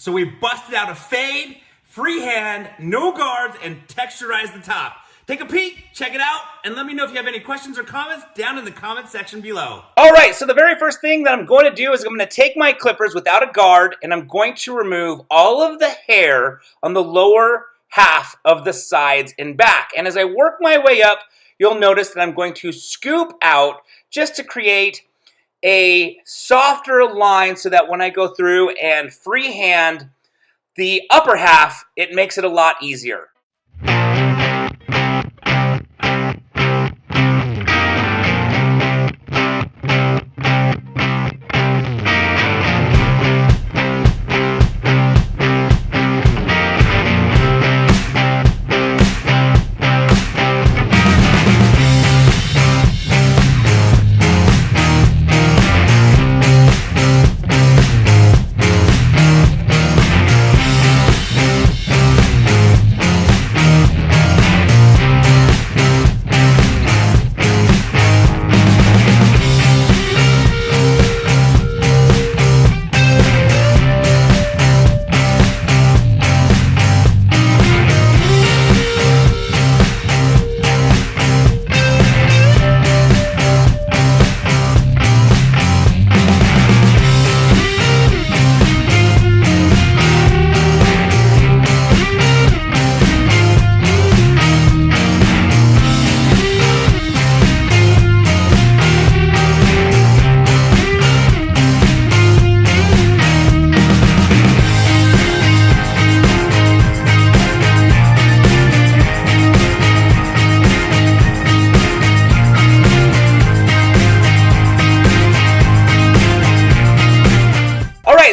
So we busted out a fade, freehand, no guards, and texturize the top. Take a peek, check it out, and let me know if you have any questions or comments down in the comment section below. All right, so the very first thing that I'm going to do is I'm going to take my clippers without a guard, and I'm going to remove all of the hair on the lower half of the sides and back. And as I work my way up, you'll notice that I'm going to scoop out just to create a softer line so that when I go through and freehand the upper half, it makes it a lot easier.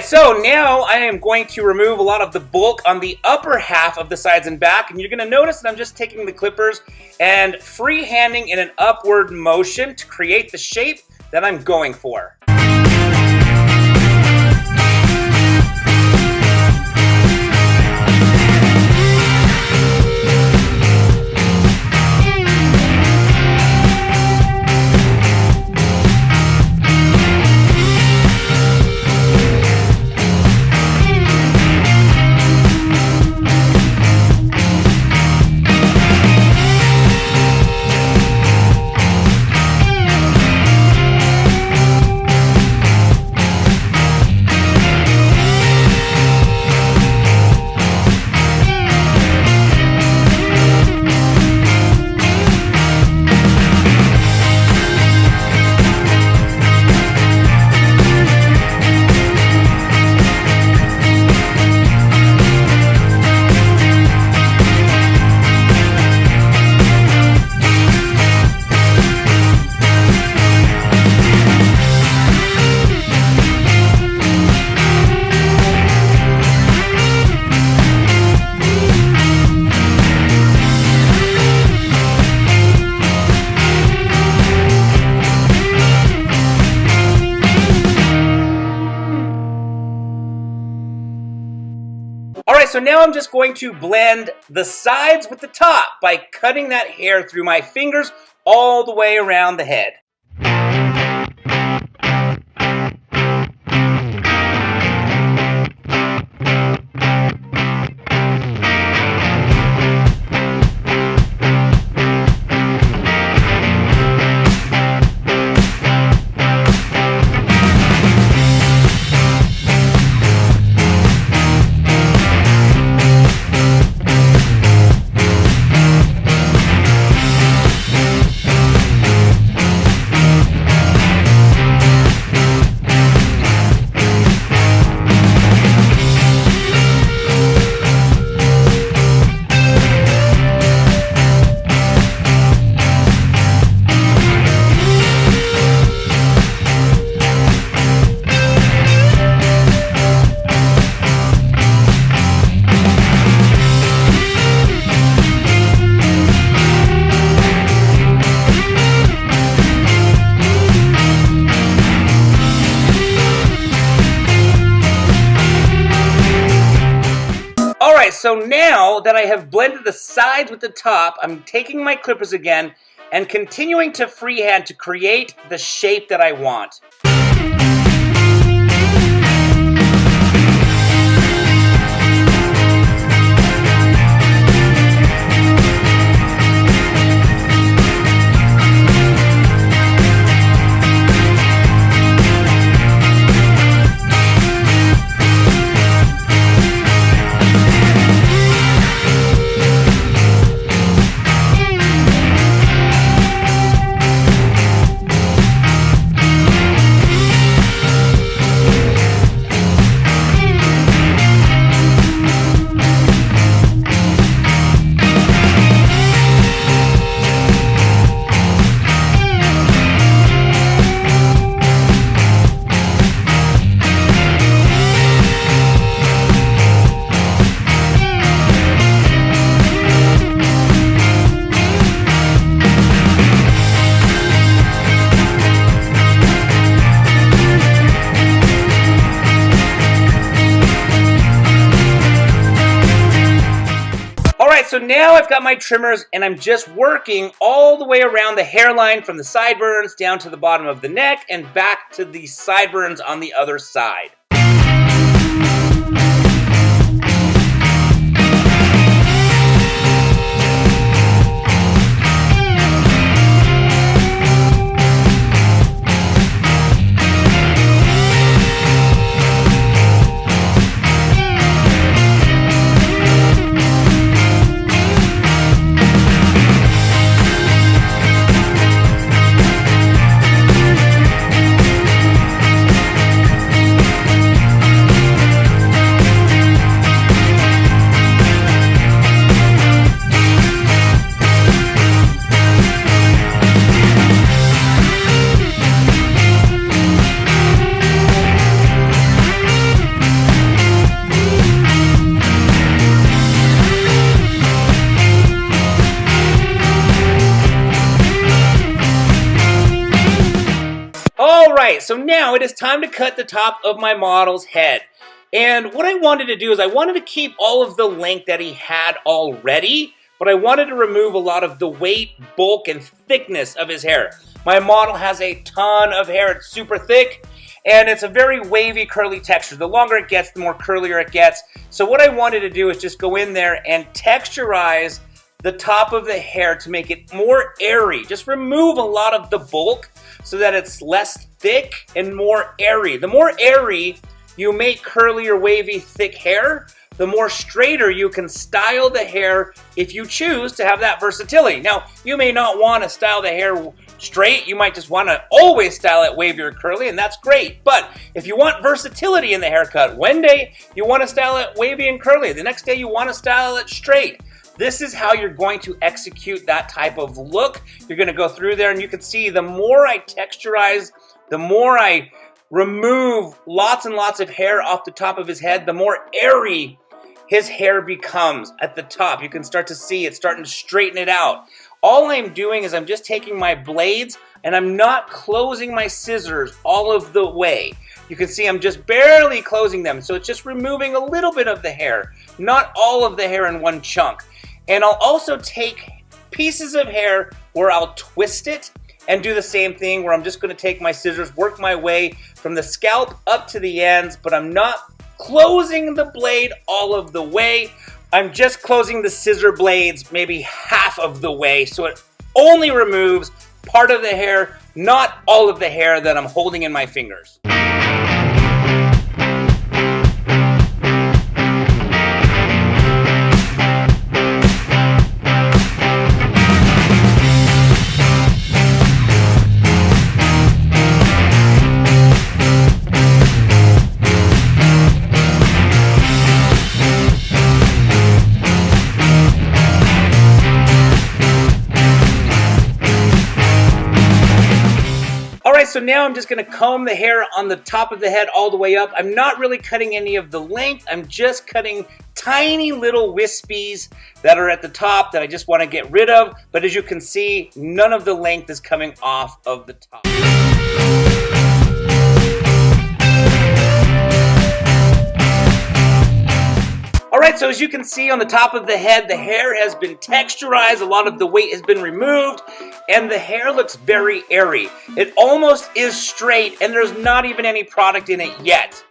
So now I am going to remove a lot of the bulk on the upper half of the sides and back, and you're going to notice that I'm just taking the clippers and freehanding in an upward motion to create the shape that I'm going for. Alright, so now I'm just going to blend the sides with the top by cutting that hair through my fingers all the way around the head. So now that I have blended the sides with the top, I'm taking my clippers again and continuing to freehand to create the shape that I want. so now I've got my trimmers and I'm just working all the way around the hairline from the sideburns down to the bottom of the neck and back to the sideburns on the other side. Alright, so now it is time to cut the top of my model's head. And what I wanted to do is I wanted to keep all of the length that he had already, but I wanted to remove a lot of the weight, bulk, and thickness of his hair. My model has a ton of hair, it's super thick, and it's a very wavy, curly texture. The longer it gets, the more curlier it gets. So what I wanted to do is just go in there and texturize the top of the hair to make it more airy. Just remove a lot of the bulk so that it's less thick and more airy. The more airy you make curly or wavy thick hair, the more straighter you can style the hair if you choose to have that versatility. Now, you may not want to style the hair straight. You might just want to always style it wavy or curly, and that's great. But if you want versatility in the haircut, one day you want to style it wavy and curly. The next day you want to style it straight. This is how you're going to execute that type of look. You're going to go through there and you can see the more I texturize, the more I remove lots and lots of hair off the top of his head, the more airy his hair becomes at the top. You can start to see it starting to straighten it out. All I'm doing is I'm just taking my blades and I'm not closing my scissors all of the way. You can see I'm just barely closing them. So it's just removing a little bit of the hair, not all of the hair in one chunk. And I'll also take pieces of hair where I'll twist it and do the same thing where I'm just going to take my scissors, work my way from the scalp up to the ends, but I'm not closing the blade all of the way. I'm just closing the scissor blades maybe half of the way, so it only removes part of the hair, not all of the hair that I'm holding in my fingers. So now I'm just going to comb the hair on the top of the head all the way up. I'm not really cutting any of the length. I'm just cutting tiny little wispies that are at the top that I just want to get rid of. But as you can see, none of the length is coming off of the top. Alright, so as you can see on the top of the head, the hair has been texturized, a lot of the weight has been removed, and the hair looks very airy. It almost is straight, and there's not even any product in it yet.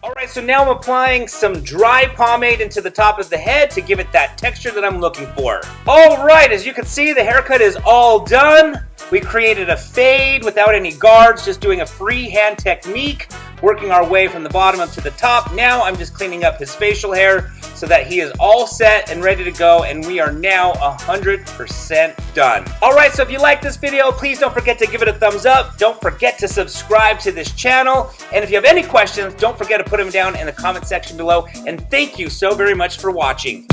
Alright, so now I'm applying some dry pomade into the top of the head to give it that texture that I'm looking for. Alright, as you can see, the haircut is all done. We created a fade without any guards, just doing a freehand technique, working our way from the bottom up to the top. Now I'm just cleaning up his facial hair so that he is all set and ready to go, and we are now 100% done. Alright, so if you like this video, please don't forget to give it a thumbs up. Don't forget to subscribe to this channel, and if you have any questions, don't forget to put them down in the comment section below, and thank you so very much for watching.